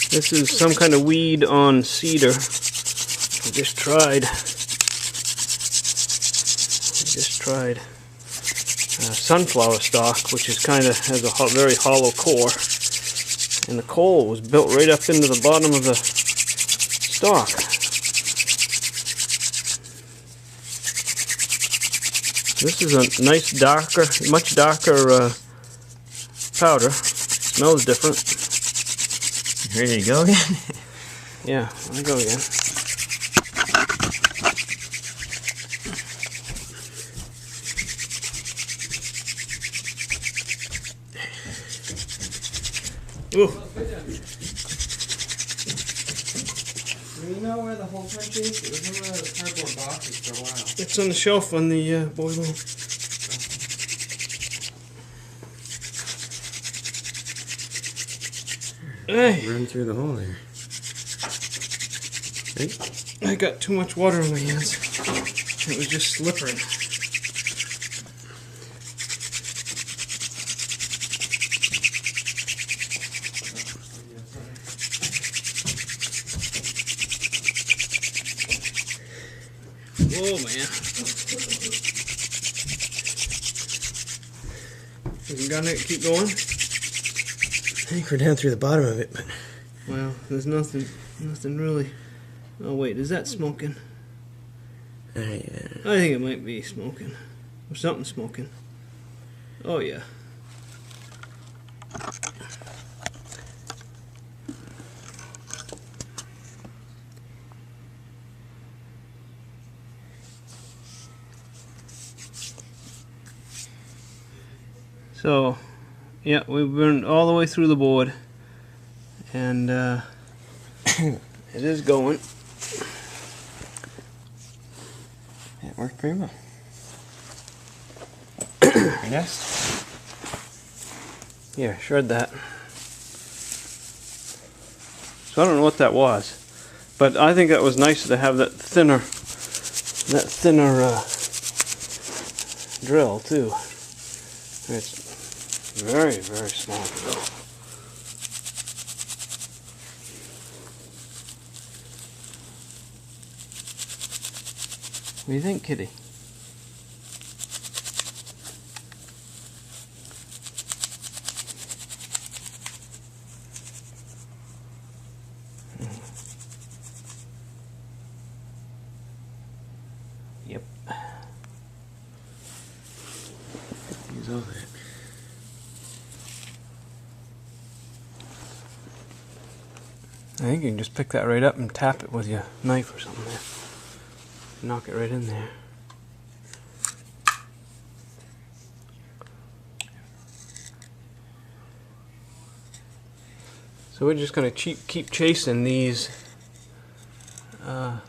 This is some kind of weed on cedar. I just tried sunflower stalk, which is has a very hollow core, and the coal was built right up into the bottom of the stalk. This is a nice much darker powder. Smells different. Ready to go again? Yeah, I'll go again. Ooh. Do you know where the whole punch is? It was in one of the cardboard boxes for a while. It's on the shelf on the boiler. Hey. Run through the hole there. Right? I got too much water on my hands. It was just slippery. Whoa, man. Is it gonna keep going? I think we're down through the bottom of it, but... Well, there's nothing really... Oh wait, is that smoking? I think it might be smoking. Or something smoking. Oh yeah. So, yeah, we've been all the way through the board, and it is going. It worked pretty well. Very nice. Yeah, shred that. So I don't know what that was, but I think that was nice to have that thinner drill too. It's very, very small drill. What do you think, Kitty? Yep. Use all that. I think you can just pick that right up and tap it with your knife or something there. Knock it right in there. So we're just going to keep chasing these oh,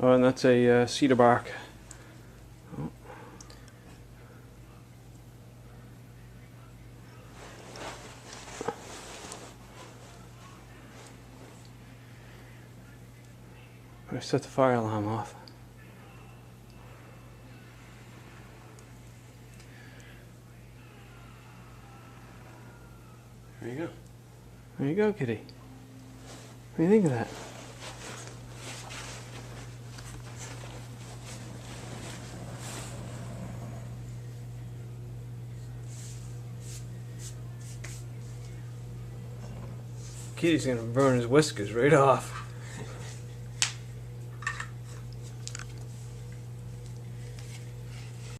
and that's a cedar bark. Oh. I set the fire alarm off. There you go. There you go, Kitty. What do you think of that? Kitty's gonna burn his whiskers right off.